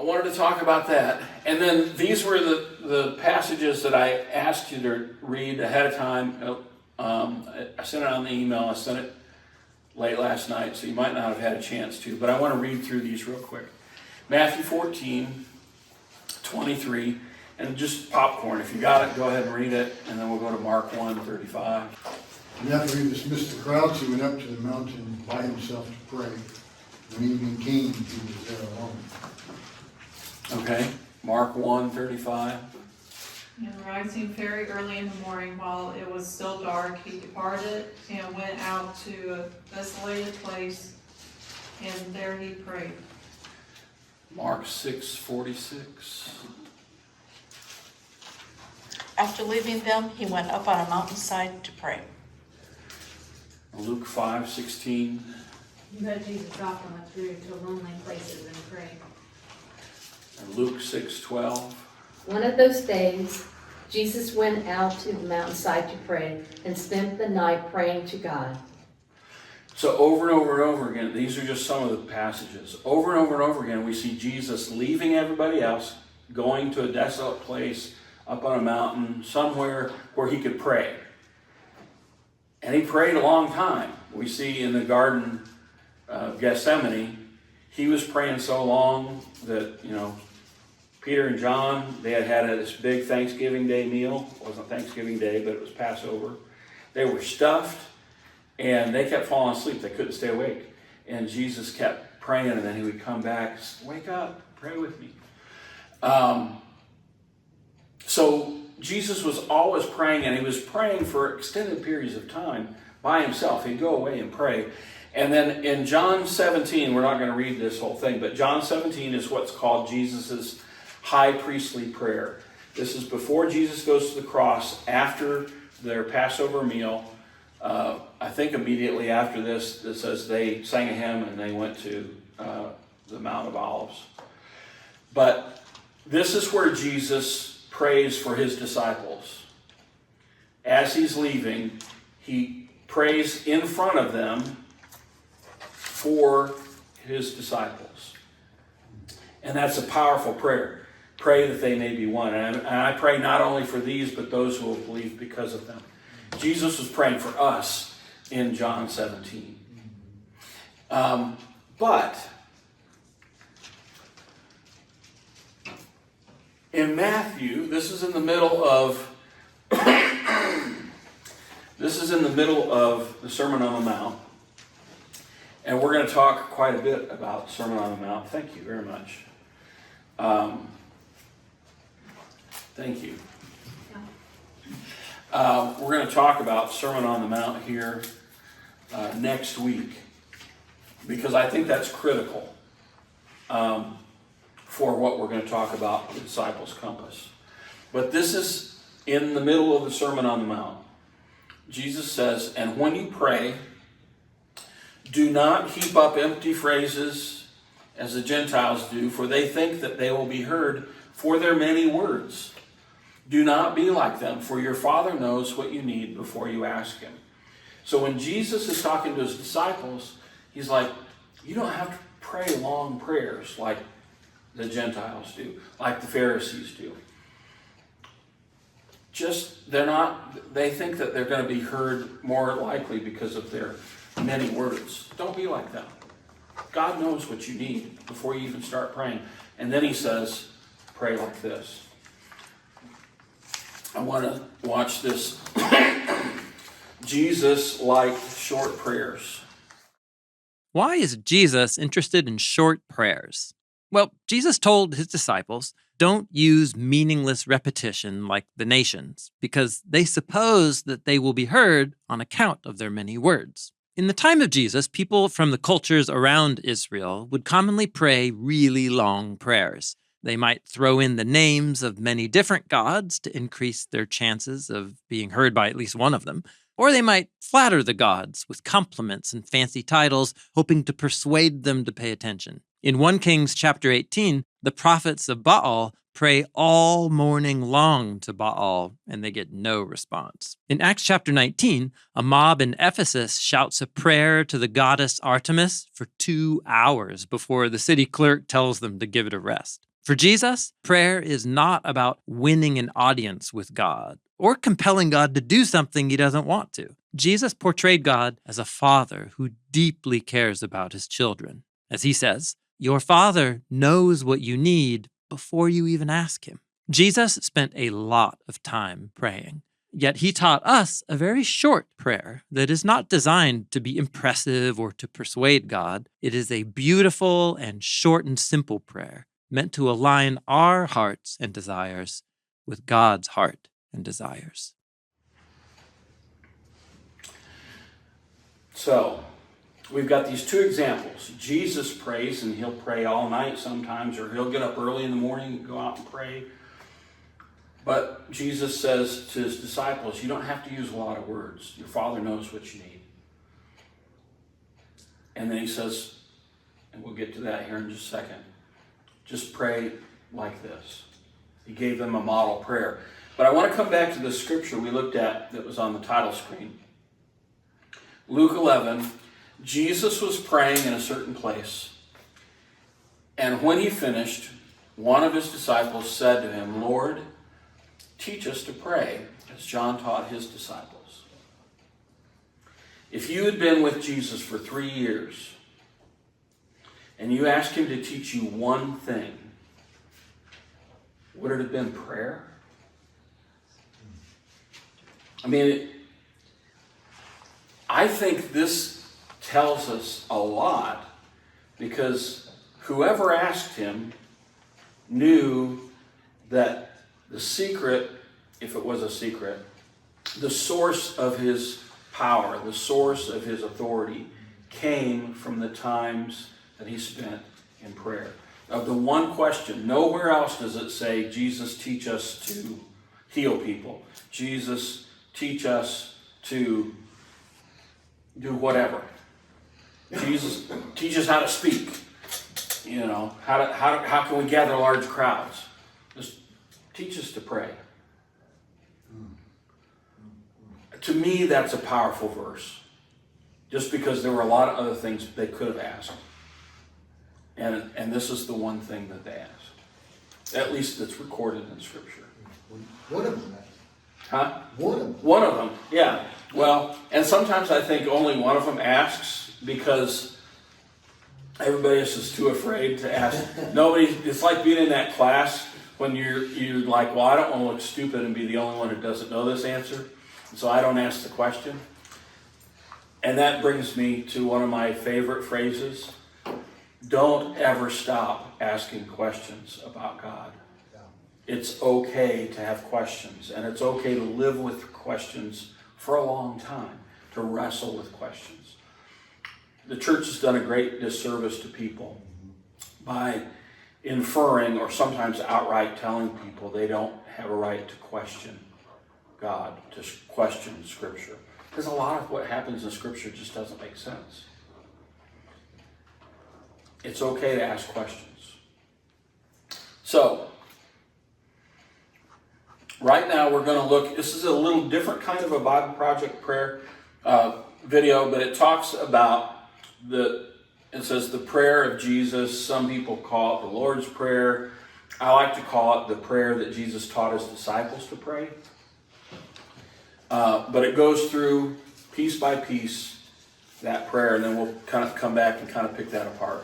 wanted to talk about that. And then these were the passages that I asked you to read ahead of time. I sent it on the email. I sent it late last night, so you might not have had a chance to. But I want to read through these real quick. Matthew 14:23. And just popcorn. If you got it, go ahead and read it. And then we'll go to Mark 1:35. And after he dismissed the crowds, he went up to the mountain by himself to pray. When evening came, he was there alone. Okay, Mark 1:35. And rising very early in the morning, while it was still dark, he departed and went out to a desolated place, and there he prayed. Mark 6:46. After leaving them, he went up on a mountainside to pray. Luke 5:16. But Jesus often withdrew to lonely places and prayed. And Luke 6:12. One of those days, Jesus went out to the mountainside to pray and spent the night praying to God. So over and over and over again, these are just some of the passages. Over and over and over again, we see Jesus leaving everybody else, going to a desolate place up on a mountain, somewhere where he could pray. And he prayed a long time. We see in the Garden of Gethsemane, he was praying so long that, Peter and John, they had this big Thanksgiving Day meal. It wasn't Thanksgiving Day, but it was Passover. They were stuffed, and they kept falling asleep. They couldn't stay awake. And Jesus kept praying, and then he would come back, wake up, pray with me. So Jesus was always praying, and he was praying for extended periods of time by himself. He'd go away and pray. And then in John 17, we're not going to read this whole thing, but John 17 is what's called Jesus' high priestly prayer. This is before Jesus goes to the cross, after their Passover meal. I think immediately after this, it says they sang a hymn and they went to the Mount of Olives. But this is where Jesus prays for his disciples. As he's leaving, he prays in front of them for his disciples. And that's a powerful prayer. Pray that they may be one. And I pray not only for these, but those who will believe because of them. Jesus was praying for us in John 17. But in Matthew, this is in the middle of the Sermon on the Mount. And we're going to talk quite a bit about Sermon on the Mount. Thank you very much. Thank you. We're going to talk about Sermon on the Mount here next week, because I think that's critical for what we're going to talk about, the Disciples' Compass. But this is in the middle of the Sermon on the Mount. Jesus says, and when you pray, do not heap up empty phrases as the Gentiles do, for they think that they will be heard for their many words. Do not be like them, for your Father knows what you need before you ask him. So when Jesus is talking to his disciples, he's like, you don't have to pray long prayers like the Gentiles do, like the Pharisees do. They think that they're going to be heard more likely because of their many words. Don't be like them. God knows what you need before you even start praying. And then he says, pray like this. I want to watch this. Jesus liked short prayers. Why is Jesus interested in short prayers? Well, Jesus told his disciples, don't use meaningless repetition like the nations, because they suppose that they will be heard on account of their many words. In the time of Jesus, people from the cultures around Israel would commonly pray really long prayers. They might throw in the names of many different gods to increase their chances of being heard by at least one of them. Or they might flatter the gods with compliments and fancy titles, hoping to persuade them to pay attention. In 1 Kings chapter 18, the prophets of Baal pray all morning long to Baal, and they get no response. In Acts chapter 19, a mob in Ephesus shouts a prayer to the goddess Artemis for 2 hours before the city clerk tells them to give it a rest. For Jesus, prayer is not about winning an audience with God or compelling God to do something he doesn't want to. Jesus portrayed God as a father who deeply cares about his children. As he says, your Father knows what you need before you even ask him. Jesus spent a lot of time praying, yet he taught us a very short prayer that is not designed to be impressive or to persuade God. It is a beautiful and short and simple prayer meant to align our hearts and desires with God's heart and desires. So, we've got these two examples. Jesus prays, and he'll pray all night sometimes, or he'll get up early in the morning and go out and pray. But Jesus says to his disciples, you don't have to use a lot of words. Your Father knows what you need. And then he says, and we'll get to that here in just a second, just pray like this. He gave them a model prayer. But I want to come back to the scripture we looked at that was on the title screen. Luke 11, Jesus was praying in a certain place. And when he finished, one of his disciples said to him, Lord, teach us to pray, as John taught his disciples. If you had been with Jesus for 3 years, and you asked him to teach you one thing, would it have been prayer? I mean, I think this tells us a lot, because whoever asked him knew that the secret, if it was a secret, the source of his power, the source of his authority, came from the times that he spent in prayer. Of the one question, nowhere else does it say, Jesus, teach us to heal people. Jesus, teach us to do whatever. Jesus, teach us how to speak. You know, how can we gather large crowds? Just teach us to pray. To me, that's a powerful verse. Just because there were a lot of other things they could have asked. And this is the one thing that they asked. At least it's recorded in Scripture. One of them. Huh? One of them. One of them, yeah. Well, and sometimes I think only one of them asks because everybody else is too afraid to ask. Nobody, it's like being in that class when you're like, well, I don't want to look stupid and be the only one who doesn't know this answer, so I don't ask the question. And that brings me to one of my favorite phrases. Don't ever stop asking questions about God. It's okay to have questions, and it's okay to live with questions for a long time, to wrestle with questions. The church has done a great disservice to people by inferring or sometimes outright telling people they don't have a right to question God, to question Scripture. Because a lot of what happens in Scripture just doesn't make sense. It's okay to ask questions. So, right now we're going to look, this is a little different kind of a BibleProject prayer video, but it talks about it says the prayer of Jesus. Some people call it the Lord's Prayer. I like to call it the prayer that Jesus taught his disciples to pray. But it goes through piece by piece that prayer, and then we'll kind of come back and kind of pick that apart.